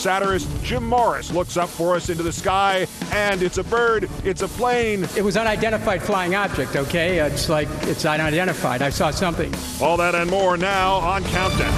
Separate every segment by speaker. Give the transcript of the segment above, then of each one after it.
Speaker 1: Satirist Jim Morris looks up for us into the sky, and it's a bird, it's a plane.
Speaker 2: It was unidentified flying object, okay? It's like, it's unidentified. I saw something.
Speaker 1: All that and more now on Countdown.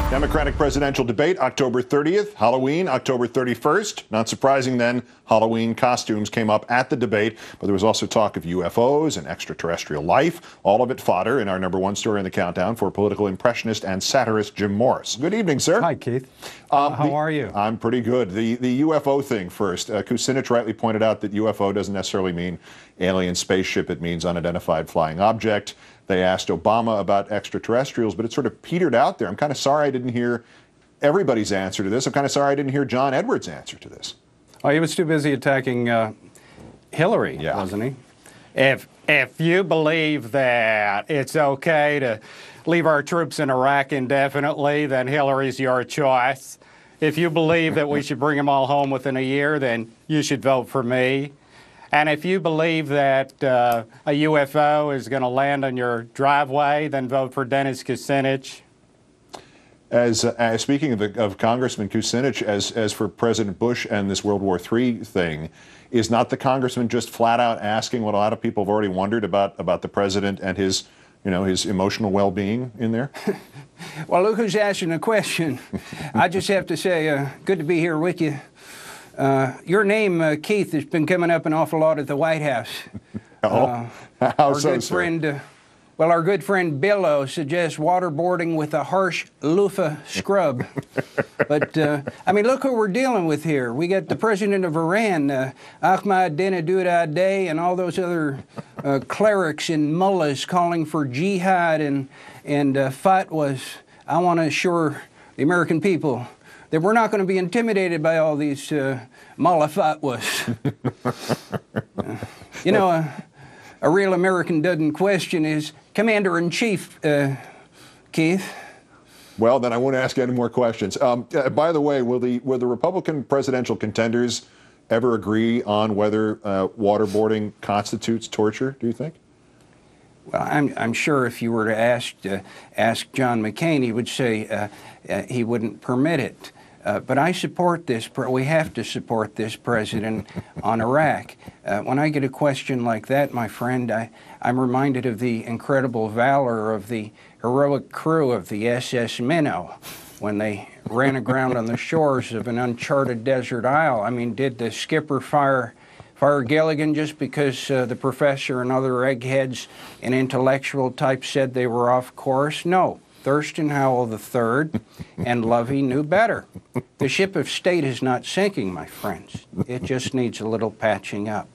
Speaker 1: Democratic presidential debate, October 30th. Halloween, October 31st. Not surprising then, Halloween costumes came up at the debate, but there was also talk of UFOs and extraterrestrial life. All of it fodder in our #1 story in the Countdown for political impressionist and satirist Jim Morris. Good evening, sir.
Speaker 3: Hi, Keith. How are you?
Speaker 1: I'm pretty good. The UFO thing first. Kucinich rightly pointed out that UFO doesn't necessarily mean alien spaceship. It means unidentified flying object. They asked Obama about extraterrestrials, but it sort of petered out there. I'm kind of sorry I didn't hear everybody's answer to this. I'm kind of sorry I didn't hear John Edwards' answer to this.
Speaker 3: Oh, he was too busy attacking Hillary, wasn't he?
Speaker 4: If you believe that it's okay to leave our troops in Iraq indefinitely, then Hillary's your choice. If you believe that we should bring them all home within a year, then you should vote for me. And if you believe that a UFO is going to land on your driveway, then vote for Dennis Kucinich.
Speaker 1: As speaking of Congressman Kucinich, as for President Bush and this World War III thing, is not the congressman just flat out asking what a lot of people have already wondered about the president and his, his emotional well-being in there?
Speaker 5: Well, look who's asking the question. I just have to say, good to be here with you. Your name, Keith, has been coming up an awful lot at the White House.
Speaker 1: How so, sir?
Speaker 5: Our good friend Billo suggests waterboarding with a harsh loofah scrub. But, I mean, look who we're dealing with here. We got the president of Iran, Ahmadinejad, and all those other clerics and mullahs calling for jihad and fatwas. I want to assure the American people that we're not going to be intimidated by all these mullah fatwas. A real American doesn't question his commander-in-chief, Keith.
Speaker 1: Well, then I won't ask any more questions. By the way, will the Republican presidential contenders ever agree on whether waterboarding constitutes torture, do you think?
Speaker 5: Well, I'm sure if you were to ask John McCain, he would say he wouldn't permit it. But I support this. We have to support this president on Iraq. When I get a question like that, my friend, I'm reminded of the incredible valor of the heroic crew of the SS Minnow when they ran aground on the shores of an uncharted desert isle. I mean, did the skipper fire Gilligan just because the professor and other eggheads and intellectual types said they were off course? No. Thurston Howell III and Lovey knew better. The ship of state is not sinking, my friends. It just needs a little patching up.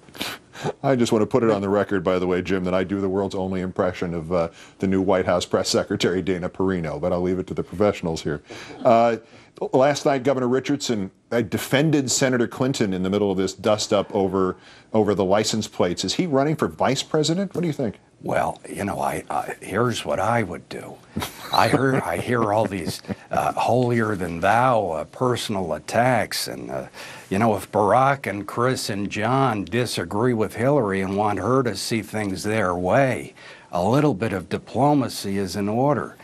Speaker 1: I just want to put it on the record, by the way, Jim, that I do the world's only impression of the new White House press secretary, Dana Perino, but I'll leave it to the professionals here. Last night, Governor Richardson defended Senator Clinton in the middle of this dust-up over the license plates. Is he running for vice president? What do you think?
Speaker 5: Well, here's what I would do. I hear all these holier-than-thou personal attacks, and if Barack and Chris and John disagree with Hillary and want her to see things their way, a little bit of diplomacy is in order.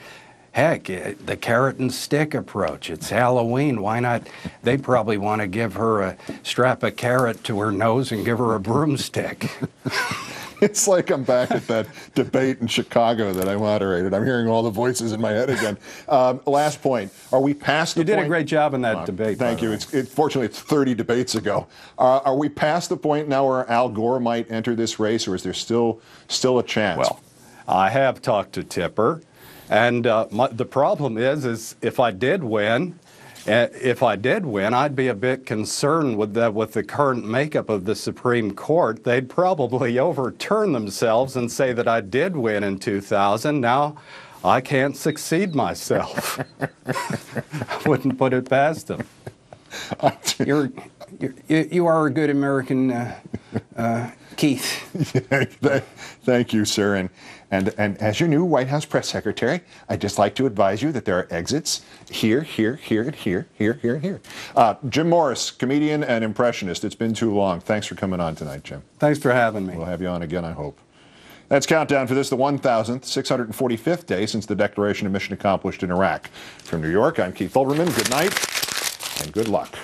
Speaker 5: Heck, the carrot and stick approach. It's Halloween. Why not? They probably want to give her strap a carrot to her nose and give her a broomstick.
Speaker 1: It's like I'm back at that debate in Chicago that I moderated. I'm hearing all the voices in my head again. Last point. Are we past the point?
Speaker 3: You did a great job in that debate.
Speaker 1: Thank you. Fortunately, it's 30 debates ago. Are we past the point now where Al Gore might enter this race, or is there still a chance?
Speaker 3: Well, I have talked to Tipper, and the problem is if I did win, I'd be a bit concerned with the current makeup of the Supreme Court. They'd probably overturn themselves and say that I did win in 2000. Now, I can't succeed myself. I wouldn't put it past them.
Speaker 5: You are a good American, Keith.
Speaker 1: Thank you, sir. And as your new White House press secretary, I'd just like to advise you that there are exits here, here, here, and here, here, here, and here. Jim Morris, comedian and impressionist. It's been too long. Thanks for coming on tonight, Jim.
Speaker 3: Thanks for having me.
Speaker 1: We'll have you on again, I hope. That's Countdown for this, the 1,645th day since the declaration of mission accomplished in Iraq. From New York, I'm Keith Olbermann. Good night and good luck.